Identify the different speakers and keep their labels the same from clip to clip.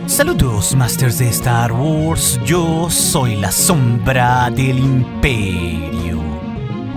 Speaker 1: Saludos, Masters de Star Wars. Yo soy la sombra del Imperio.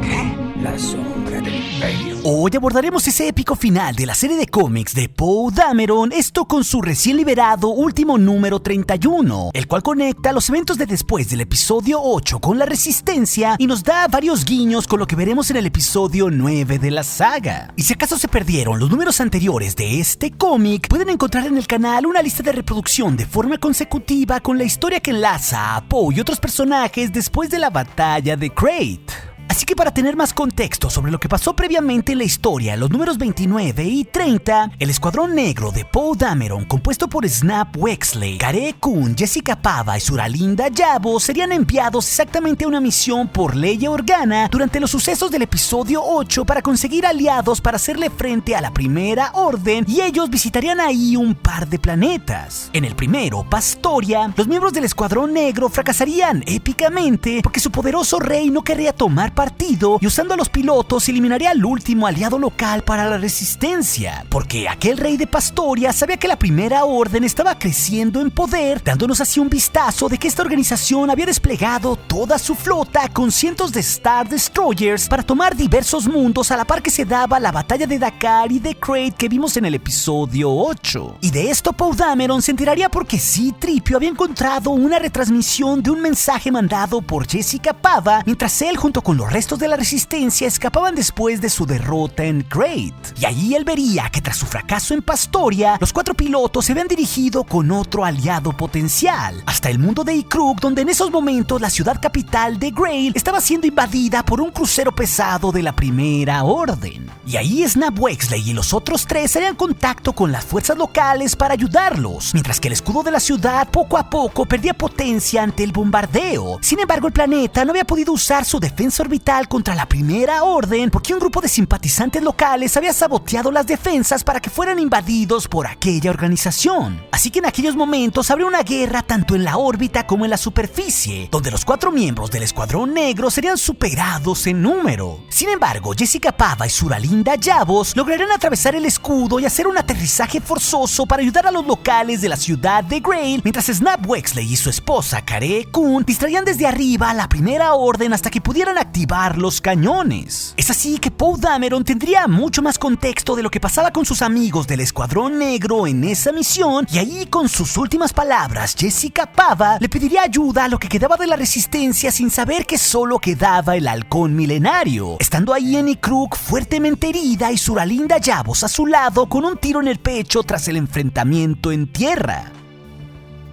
Speaker 2: ¿Qué? La sombra del Imperio.
Speaker 1: Hoy abordaremos ese épico final de la serie de cómics de Poe Dameron, esto con su recién liberado último número 31, el cual conecta los eventos de después del episodio 8 con la Resistencia y nos da varios guiños con lo que veremos en el episodio 9 de la saga. Y si acaso se perdieron los números anteriores de este cómic, pueden encontrar en el canal una lista de reproducción de forma consecutiva con la historia que enlaza a Poe y otros personajes después de la batalla de Crait. Así que para tener más contexto sobre lo que pasó previamente en la historia, los números 29 y 30, el Escuadrón Negro de Poe Dameron, compuesto por Snap Wexley, Karé Kun, Jessica Pava y Suralinda Yabo, serían enviados exactamente a una misión por Leia Organa durante los sucesos del episodio 8 para conseguir aliados para hacerle frente a la Primera Orden, y ellos visitarían ahí un par de planetas. En el primero, Pastoria, los miembros del Escuadrón Negro fracasarían épicamente porque su poderoso rey no querría tomar partido y usando a los pilotos eliminaría al último aliado local para la Resistencia, porque aquel rey de Pastoria sabía que la Primera Orden estaba creciendo en poder, dándonos así un vistazo de que esta organización había desplegado toda su flota con cientos de Star Destroyers para tomar diversos mundos a la par que se daba la batalla de Dakar y de Crait que vimos en el episodio 8. Y de esto Poe Dameron se enteraría porque C-3PO había encontrado una retransmisión de un mensaje mandado por Jessica Pava mientras él junto con los restos de la Resistencia escapaban después de su derrota en Crait. Y allí él vería que tras su fracaso en Pastoria, los 4 pilotos se habían dirigido con otro aliado potencial, hasta el mundo de Ikruk, donde en esos momentos la ciudad capital de Grail estaba siendo invadida por un crucero pesado de la Primera Orden. Y ahí Snap Wexley y los otros 3 harían contacto con las fuerzas locales para ayudarlos, mientras que el escudo de la ciudad poco a poco perdía potencia ante el bombardeo. Sin embargo, el planeta no había podido usar su defensa orbital contra la Primera Orden porque un grupo de simpatizantes locales había saboteado las defensas para que fueran invadidos por aquella organización. Así que en aquellos momentos habría una guerra tanto en la órbita como en la superficie, donde los 4 miembros del Escuadrón Negro serían superados en número. Sin embargo, Jessica Pava y Suralinda Yavos lograrían atravesar el escudo y hacer un aterrizaje forzoso para ayudar a los locales de la ciudad de Grail, mientras Snap Wexley y su esposa Karé Kun distraían desde arriba a la Primera Orden hasta que pudieran activar los cañones. Es así que Poe Dameron tendría mucho más contexto de lo que pasaba con sus amigos del Escuadrón Negro en esa misión, y ahí con sus últimas palabras Jessica Pava le pediría ayuda a lo que quedaba de la Resistencia sin saber que solo quedaba el halcón milenario, estando ahí en Ikruk fuertemente herida y Suralinda Yavos a su lado con un tiro en el pecho tras el enfrentamiento en tierra.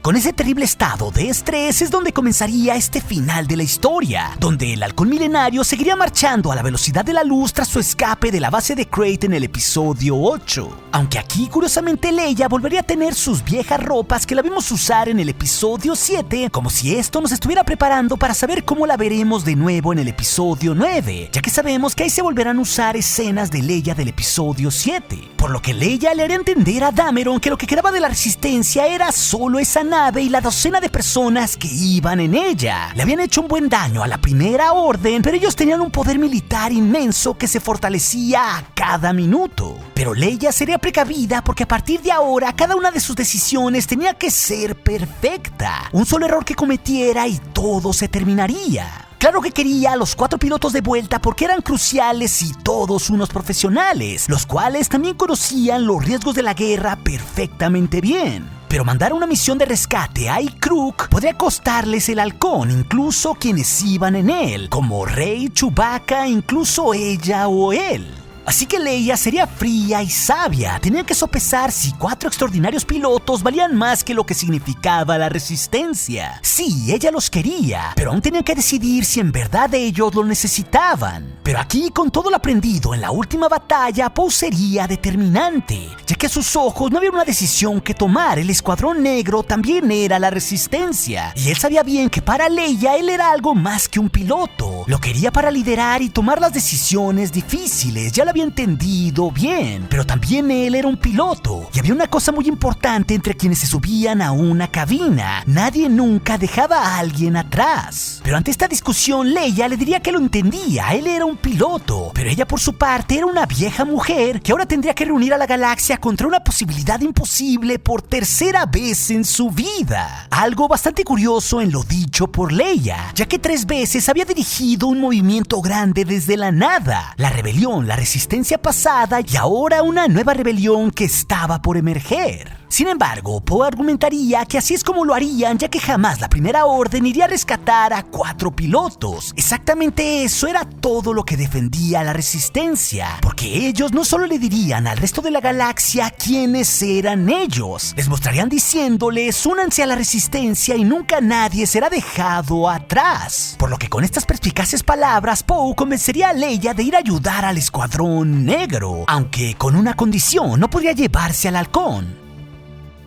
Speaker 1: Con ese terrible estado de estrés es donde comenzaría este final de la historia, donde el halcón milenario seguiría marchando a la velocidad de la luz tras su escape de la base de Crait en el episodio 8. Aunque aquí curiosamente Leia volvería a tener sus viejas ropas que la vimos usar en el episodio 7, como si esto nos estuviera preparando para saber cómo la veremos de nuevo en el episodio 9, ya que sabemos que ahí se volverán a usar escenas de Leia del episodio 7, por lo que Leia le haría entender a Dameron que lo que quedaba de la Resistencia era solo esa nave y la docena de personas que iban en ella. Le habían hecho un buen daño a la Primera Orden, pero ellos tenían un poder militar inmenso que se fortalecía a cada minuto. Pero Leia sería precavida porque a partir de ahora cada una de sus decisiones tenía que ser perfecta. Un solo error que cometiera y todo se terminaría. Claro que quería a los 4 pilotos de vuelta porque eran cruciales y todos unos profesionales, los cuales también conocían los riesgos de la guerra perfectamente bien. Pero mandar una misión de rescate a Ikruk podría costarles el halcón, incluso quienes iban en él, como Rey, Chewbacca, incluso ella o él. Así que Leia sería fría y sabia. Tenía que sopesar si 4 extraordinarios pilotos valían más que lo que significaba la Resistencia. Sí, ella los quería, pero aún tenían que decidir si en verdad ellos lo necesitaban. Pero aquí, con todo lo aprendido en la última batalla, Poe sería determinante, ya que a sus ojos no había una decisión que tomar. El Escuadrón Negro también era la Resistencia, y él sabía bien que para Leia él era algo más que un piloto. Lo quería para liderar y tomar las decisiones difíciles. Ya lo la había entendido bien, pero también él era un piloto. Y había una cosa muy importante entre quienes se subían a una cabina: nadie nunca dejaba a alguien atrás. Pero ante esta discusión, Leia le diría que lo entendía, él era un piloto, pero ella por su parte era una vieja mujer que ahora tendría que reunir a la galaxia contra una posibilidad imposible por tercera vez en su vida. Algo bastante curioso en lo dicho por Leia, ya que 3 veces había dirigido un movimiento grande desde la nada: la rebelión, la resistencia pasada y ahora una nueva rebelión que estaba por emerger. Sin embargo, Poe argumentaría que así es como lo harían, ya que jamás la Primera Orden iría a rescatar a 4 pilotos. Exactamente eso era todo lo que defendía la Resistencia, porque ellos no solo le dirían al resto de la galaxia quiénes eran ellos, les mostrarían diciéndoles: únanse a la Resistencia y nunca nadie será dejado atrás. Por lo que con estas perspicaces palabras, Poe convencería a Leia de ir a ayudar al Escuadrón Negro, aunque con una condición: no podría llevarse al halcón.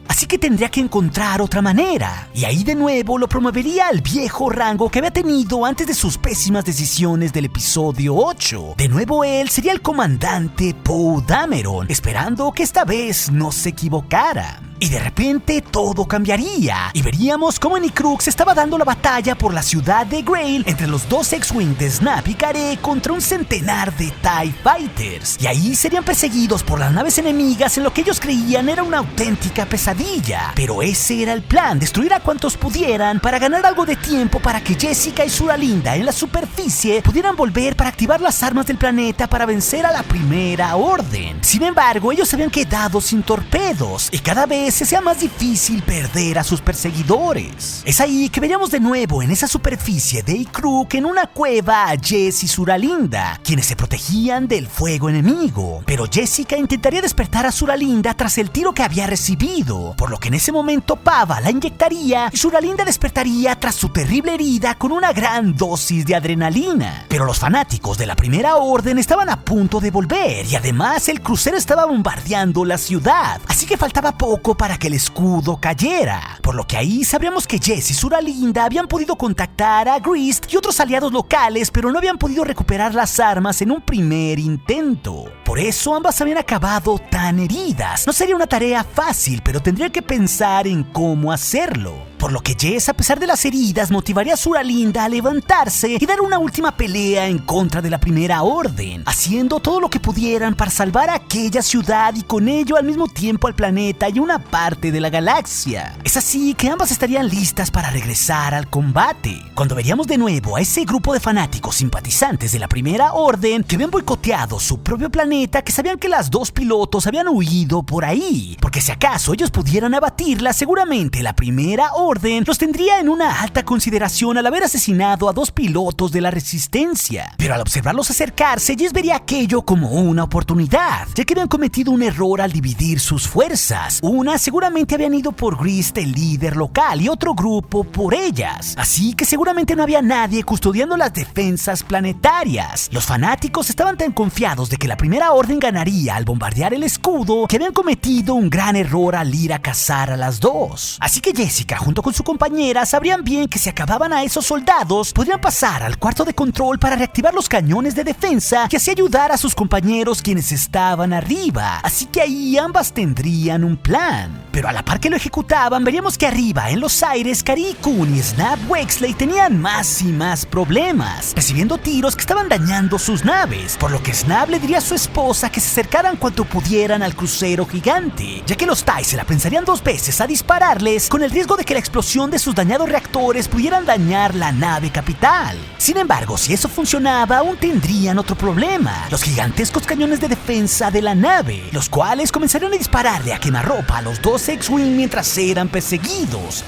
Speaker 1: Así que tendría que encontrar otra manera, y ahí de nuevo lo promovería al viejo rango que había tenido antes de sus pésimas decisiones del episodio 8. De nuevo él sería el comandante Poe Dameron, esperando que esta vez no se equivocara. Y de repente todo cambiaría, y veríamos cómo en Icrux estaba dando la batalla por la ciudad de Grail entre los 2 X-Wing de Snap y Caree contra un centenar de TIE Fighters. Y ahí serían perseguidos por las naves enemigas en lo que ellos creían era una auténtica pesadilla. Pero ese era el plan: destruir a cuantos pudieran para ganar algo de tiempo para que Jessica y Zura Linda en la superficie pudieran volver para activar las armas del planeta para vencer a la Primera Orden. Sin embargo, ellos se habían quedado sin torpedos, y cada vez se sea más difícil perder a sus perseguidores. Es ahí que veríamos de nuevo en esa superficie de Icrux, en una cueva, a Jess y Zura Linda, quienes se protegían del fuego enemigo. Pero Jessica intentaría despertar a Zura Linda tras el tiro que había recibido, por lo que en ese momento Pava la inyectaría y Zura Linda despertaría tras su terrible herida con una gran dosis de adrenalina. Pero los fanáticos de la Primera Orden estaban a punto de volver, y además el crucero estaba bombardeando la ciudad, así que faltaba poco para que el escudo cayera, por lo que ahí sabríamos que Jess y Zura Linda habían podido contactar a Grist y otros aliados locales, pero no habían podido recuperar las armas en un primer intento. Por eso ambas habían acabado tan heridas. No sería una tarea fácil, pero tendrían que pensar en cómo hacerlo. Por lo que Jess, a pesar de las heridas, motivaría a Zura Linda a levantarse y dar una última pelea en contra de la Primera Orden, haciendo todo lo que pudieran para salvar a aquella ciudad y con ello al mismo tiempo al planeta y una parte de la galaxia. Es así que ambas estarían listas para regresar al combate, cuando veríamos de nuevo a ese grupo de fanáticos simpatizantes de la Primera Orden que habían boicoteado su propio planeta, que sabían que las 2 pilotos habían huido por ahí, porque si acaso ellos pudieran abatirla, seguramente la Primera Orden los tendría en una alta consideración al haber asesinado a 2 pilotos de la Resistencia. Pero al observarlos acercarse, Jess vería aquello como una oportunidad, ya que habían cometido un error al dividir sus fuerzas. Una seguramente habían ido por Grist, el líder local, y otro grupo por ellas, así que seguramente no había nadie custodiando las defensas planetarias. Los fanáticos estaban tan confiados de que la Primera Orden ganaría al bombardear el escudo, que habían cometido un gran error al ir a cazar a las 2. Así que Jessica, junto con su compañera, sabrían bien que si acababan a esos soldados, podrían pasar al cuarto de control para reactivar los cañones de defensa y así ayudar a sus compañeros quienes estaban arriba. Así que ahí ambas tendrían un plan. Pero a la par que lo ejecutaban, veríamos que arriba, en los aires, Caree Kun y Snap Wexley tenían más y más problemas, recibiendo tiros que estaban dañando sus naves, por lo que Snap le diría a su esposa que se acercaran cuanto pudieran al crucero gigante, ya que los TIE se la pensarían 2 veces a dispararles, con el riesgo de que la explosión de sus dañados reactores pudieran dañar la nave capital. Sin embargo, si eso funcionaba, aún tendrían otro problema: los gigantescos cañones de defensa de la nave, los cuales comenzarían a dispararle a quemarropa a los 2 X-Wing mientras eran perseguidos,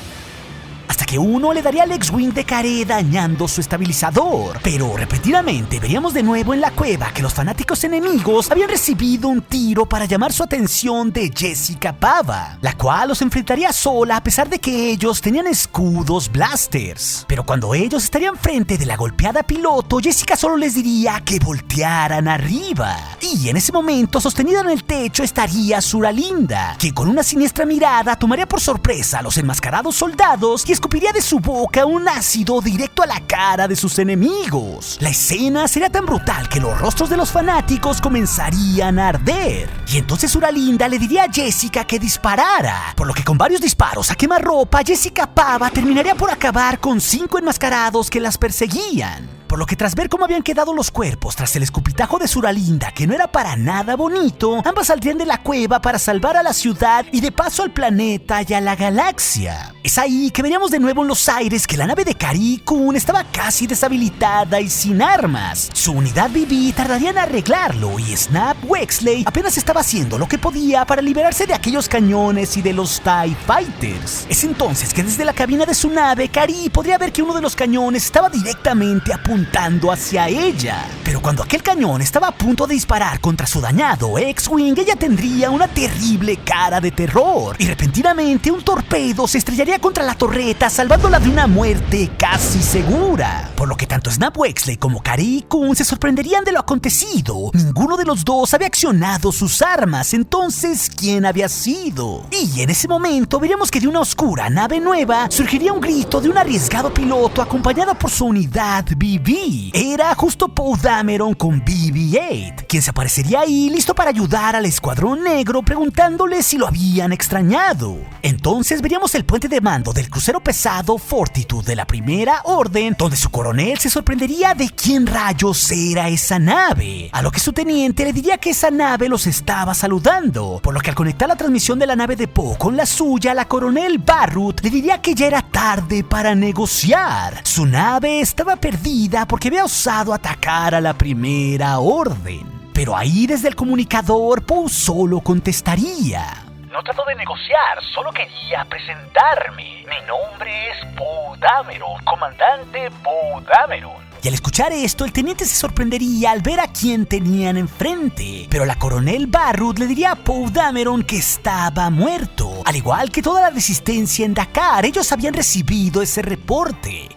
Speaker 1: hasta que uno le daría al X-Wing de Caree dañando su estabilizador. Pero repetidamente veríamos de nuevo en la cueva que los fanáticos enemigos habían recibido un tiro para llamar su atención de Jessica Pava, la cual los enfrentaría sola a pesar de que ellos tenían escudos blasters. Pero cuando ellos estarían frente de la golpeada piloto, Jessica solo les diría que voltearan arriba. Y en ese momento, sostenida en el techo, estaría Suralinda, que con una siniestra mirada tomaría por sorpresa a los enmascarados soldados y escupiría de su boca un ácido directo a la cara de sus enemigos. La escena sería tan brutal que los rostros de los fanáticos comenzarían a arder. Y entonces Suralinda le diría a Jessica que disparara, por lo que con varios disparos a quemarropa, Jessica Pava terminaría por acabar con 5 enmascarados que las perseguían. Por lo que tras ver cómo habían quedado los cuerpos tras el escupitajo de Suralinda, que no era para nada bonito, ambas saldrían de la cueva para salvar a la ciudad y de paso al planeta y a la galaxia. Es ahí que veríamos de nuevo en los aires que la nave de Carrie-Coon estaba casi deshabilitada y sin armas. Su unidad BB tardaría en arreglarlo y Snap Wexley apenas estaba haciendo lo que podía para liberarse de aquellos cañones y de los TIE Fighters. Es entonces que desde la cabina de su nave, Carrie podría ver que uno de los cañones estaba directamente apuntando hacia ella. Pero cuando aquel cañón estaba a punto de disparar contra su dañado X-Wing, ella tendría una terrible cara de terror y repentinamente un torpedo se estrellaría contra la torreta, salvándola de una muerte casi segura. Por lo que tanto Snap Wexley como Carrie-Coon se sorprenderían de lo acontecido. Ninguno de los dos había accionado sus armas. Entonces, ¿quién había sido? Y en ese momento veríamos que de una oscura nave nueva surgiría un grito de un arriesgado piloto acompañado por su unidad BB. Era justo Poe Dameron con BB-8, quien se aparecería ahí listo para ayudar al Escuadrón Negro, preguntándole si lo habían extrañado. Entonces veríamos el puente de mando del crucero pesado Fortitude de la Primera Orden, donde su coronel se sorprendería de quién rayos era esa nave, a lo que su teniente le diría que esa nave los estaba saludando, por lo que al conectar la transmisión de la nave de Poe con la suya, la coronel Barrett le diría que ya era tarde para negociar. Su nave estaba perdida porque había osado atacar a la Primera Orden. Pero ahí desde el comunicador, Poe solo contestaría:
Speaker 3: no trato de negociar, solo quería presentarme. Mi nombre es Poe Dameron, comandante Poe Dameron.
Speaker 1: Y al escuchar esto, el teniente se sorprendería al ver a quién tenían enfrente. Pero la coronel Barrett le diría a Poe Dameron que estaba muerto. Al igual que toda la resistencia en Dakar, ellos habían recibido ese reporte.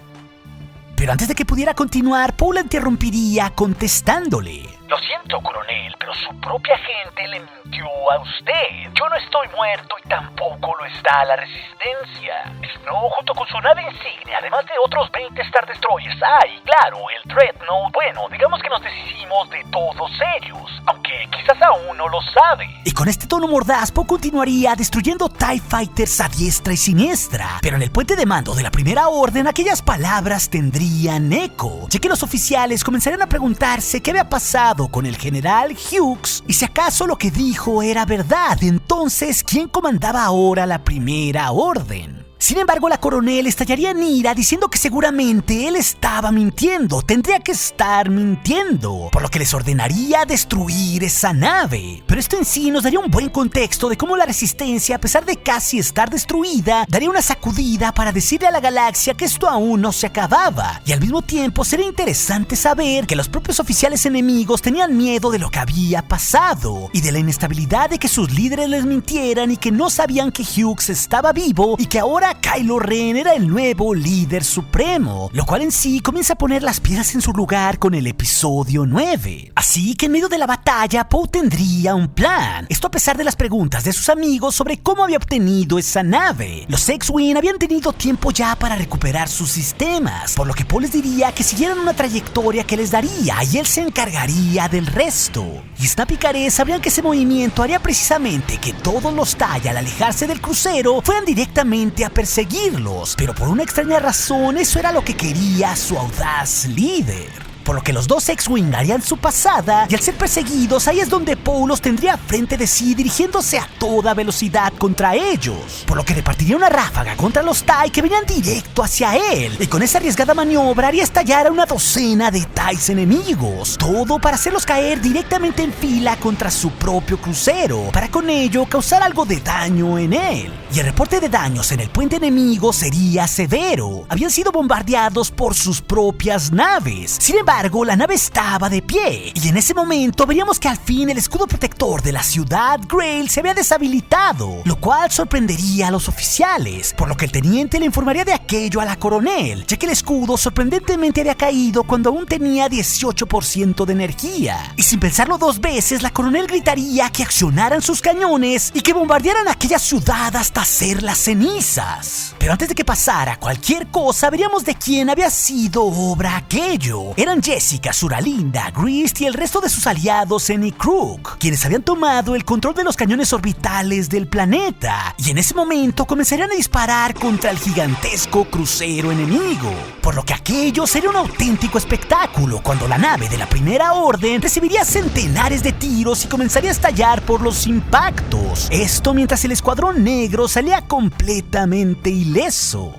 Speaker 1: Pero antes de que pudiera continuar, Poe la interrumpiría contestándole:
Speaker 3: lo siento, coronel, pero su propia gente le mintió a usted. Yo no estoy muerto y tampoco lo está la resistencia. Snow junto con su nave insignia, además de otros 20 Star Destroyers. Y claro, el Dreadnought. Bueno, digamos que nos deshicimos de todos ellos, aunque quizás aún no lo sabe.
Speaker 1: Y con este tono mordaz, Poe continuaría destruyendo TIE Fighters a diestra y siniestra. Pero en el puente de mando de la Primera Orden, aquellas palabras tendrían eco, ya que los oficiales comenzarían a preguntarse qué había pasado con el general Hughes y si acaso lo que dijo era verdad. Entonces, ¿quién comandaba ahora la Primera Orden? Sin embargo, la coronel estallaría en ira diciendo que seguramente él estaba mintiendo, tendría que estar mintiendo, por lo que les ordenaría destruir esa nave. Pero esto en sí nos daría un buen contexto de cómo la resistencia, a pesar de casi estar destruida, daría una sacudida para decirle a la galaxia que esto aún no se acababa. Y al mismo tiempo sería interesante saber que los propios oficiales enemigos tenían miedo de lo que había pasado y de la inestabilidad de que sus líderes les mintieran y que no sabían que Hughes estaba vivo y que ahora Kylo Ren era el nuevo líder supremo, lo cual en sí comienza a poner las piezas en su lugar con el episodio 9. Así que en medio de la batalla, Poe tendría un plan. Esto a pesar de las preguntas de sus amigos sobre cómo había obtenido esa nave. Los X-Wing habían tenido tiempo ya para recuperar sus sistemas, por lo que Poe les diría que siguieran una trayectoria que les daría y él se encargaría del resto. Y Snap y Carey sabrían que ese movimiento haría precisamente que todos los TIE, al alejarse del crucero, fueran directamente a perseguirlos, pero por una extraña razón eso era lo que quería su audaz líder. Por lo que los dos X-Wing harían su pasada y al ser perseguidos ahí es donde Poe los tendría frente de sí dirigiéndose a toda velocidad contra ellos, por lo que repartiría una ráfaga contra los TIE que venían directo hacia él y con esa arriesgada maniobra haría estallar a una docena de TIEs enemigos, todo para hacerlos caer directamente en fila contra su propio crucero, para con ello causar algo de daño en él. Y el reporte de daños en el puente enemigo sería severo, habían sido bombardeados por sus propias naves. Sin embargo, embargo, la nave estaba de pie, y en ese momento veríamos que al fin el escudo protector de la ciudad Grail se había deshabilitado, lo cual sorprendería a los oficiales, por lo que el teniente le informaría de aquello a la coronel, ya que el escudo sorprendentemente había caído cuando aún tenía 18% de energía. Y sin pensarlo dos veces, la coronel gritaría que accionaran sus cañones y que bombardearan aquella ciudad hasta hacerla cenizas. Pero antes de que pasara cualquier cosa, veríamos de quién había sido obra aquello. Eran Jessica, Suralinda, Grist y el resto de sus aliados en Crook, quienes habían tomado el control de los cañones orbitales del planeta, y en ese momento comenzarían a disparar contra el gigantesco crucero enemigo, por lo que aquello sería un auténtico espectáculo cuando la nave de la Primera Orden recibiría centenares de tiros y comenzaría a estallar por los impactos. Esto mientras el Escuadrón Negro salía completamente ileso.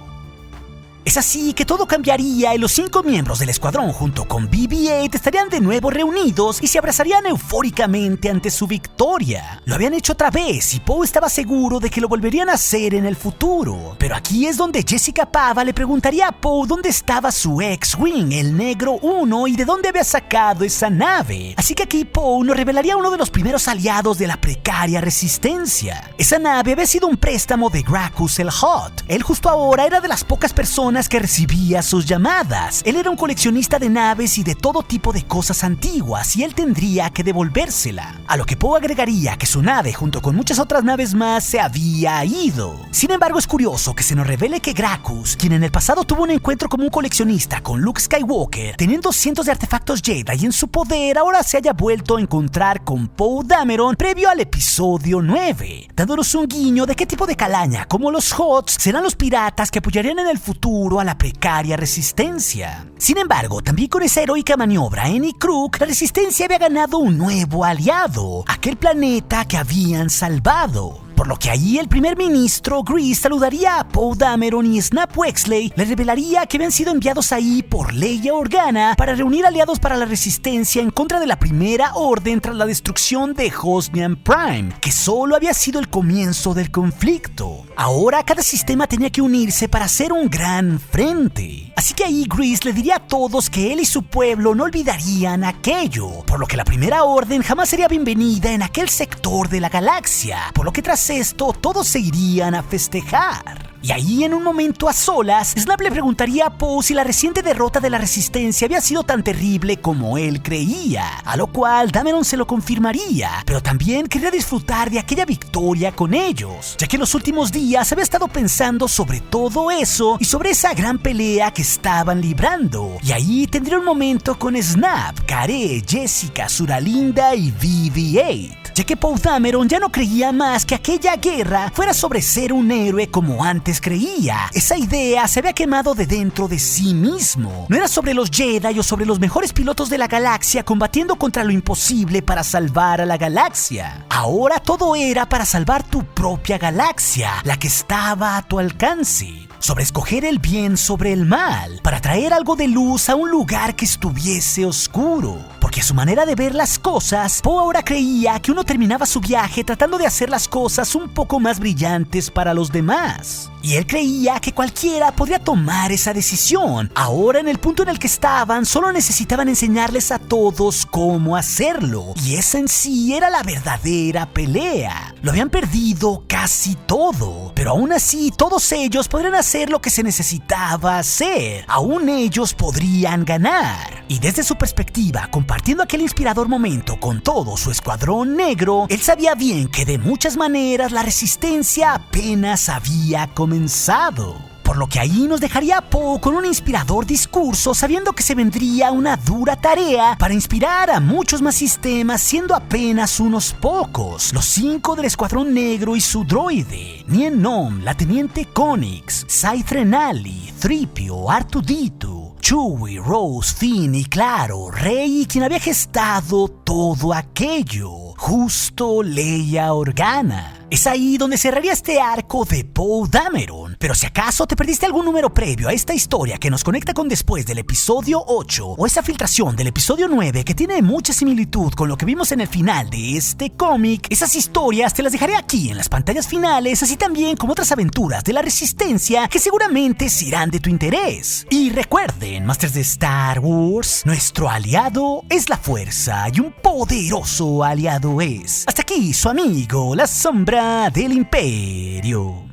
Speaker 1: Es así que todo cambiaría y los 5 miembros del escuadrón junto con BB-8 estarían de nuevo reunidos y se abrazarían eufóricamente ante su victoria. Lo habían hecho otra vez y Poe estaba seguro de que lo volverían a hacer en el futuro. Pero aquí es donde Jessica Pava le preguntaría a Poe dónde estaba su X-Wing, el Negro 1, y de dónde había sacado esa nave. Así que aquí Poe nos revelaría uno de los primeros aliados de la precaria resistencia. Esa nave había sido un préstamo de Gracchus el Hutt. Él justo ahora era de las pocas personas que recibía sus llamadas. Él era un coleccionista de naves y de todo tipo de cosas antiguas, y él tendría que devolvérsela. A lo que Poe agregaría que su nave, junto con muchas otras naves más, se había ido. Sin embargo, es curioso que se nos revele que Gracchus, quien en el pasado tuvo un encuentro como un coleccionista con Luke Skywalker, teniendo cientos de artefactos Jedi en su poder, ahora se haya vuelto a encontrar con Poe Dameron previo al episodio 9, dándonos un guiño de qué tipo de calaña, como los Hutts, serán los piratas que apoyarían en el futuro a la precaria resistencia. Sin embargo, también con esa heroica maniobra en Crook, la resistencia había ganado un nuevo aliado, aquel planeta que habían salvado. Por lo que ahí el primer ministro Grease saludaría a Poe Dameron y Snap Wexley le revelaría que habían sido enviados ahí por Leia Organa para reunir aliados para la resistencia en contra de la Primera Orden tras la destrucción de Hosnian Prime, que solo había sido el comienzo del conflicto. Ahora cada sistema tenía que unirse para hacer un gran frente. Así que ahí Grease le diría a todos que él y su pueblo no olvidarían aquello, por lo que la Primera Orden jamás sería bienvenida en aquel sector de la galaxia, por lo que tras esto todos se irían a festejar. Y ahí, en un momento a solas, Snap le preguntaría a Poe si la reciente derrota de la Resistencia había sido tan terrible como él creía, a lo cual Dameron se lo confirmaría, pero también quería disfrutar de aquella victoria con ellos, ya que en los últimos días había estado pensando sobre todo eso y sobre esa gran pelea que estaban librando. Y ahí tendría un momento con Snap, Karé, Jessica, Suralinda y BB-8, ya que Poe Dameron ya no creía más que aquella guerra fuera sobre ser un héroe como antes creía. Esa idea se había quemado de dentro de sí mismo. No era sobre los Jedi o sobre los mejores pilotos de la galaxia combatiendo contra lo imposible para salvar a la galaxia. Ahora todo era para salvar tu propia galaxia, la que estaba a tu alcance. Sobre escoger el bien sobre el mal, para traer algo de luz a un lugar que estuviese oscuro. Porque a su manera de ver las cosas, Poe ahora creía que uno terminaba su viaje tratando de hacer las cosas un poco más brillantes para los demás. Y él creía que cualquiera podría tomar esa decisión. Ahora, en el punto en el que estaban, solo necesitaban enseñarles a todos cómo hacerlo. Y esa en sí era la verdadera pelea. Lo habían perdido casi todo, pero aún así todos ellos podrían hacer lo que se necesitaba hacer. Aún ellos podrían ganar. Y desde su perspectiva, compartiendo aquel inspirador momento con todo su escuadrón negro, él sabía bien que de muchas maneras la resistencia apenas había comenzado. Por lo que ahí nos dejaría Poe con un inspirador discurso, sabiendo que se vendría una dura tarea para inspirar a muchos más sistemas, siendo apenas unos pocos, los 5 del Escuadrón Negro y su droide, Nien Nunb, la Teniente Connix, Scythe Renali, Threepio, R2-D2, Chewie, Rose, Finn y claro, Rey, quien había gestado todo aquello, justo Leia Organa. Es ahí donde cerraría este arco de Poe Dameron, Pero si acaso te perdiste algún número previo a esta historia que nos conecta con después del episodio 8 o esa filtración del episodio 9 que tiene mucha similitud con lo que vimos en el final de este cómic, esas historias te las dejaré aquí en las pantallas finales, así también como otras aventuras de la Resistencia que seguramente serán de tu interés. Y recuerden, Masters de Star Wars, nuestro aliado es la fuerza y un poderoso aliado es. Hasta aquí su amigo, la sombra del Imperio.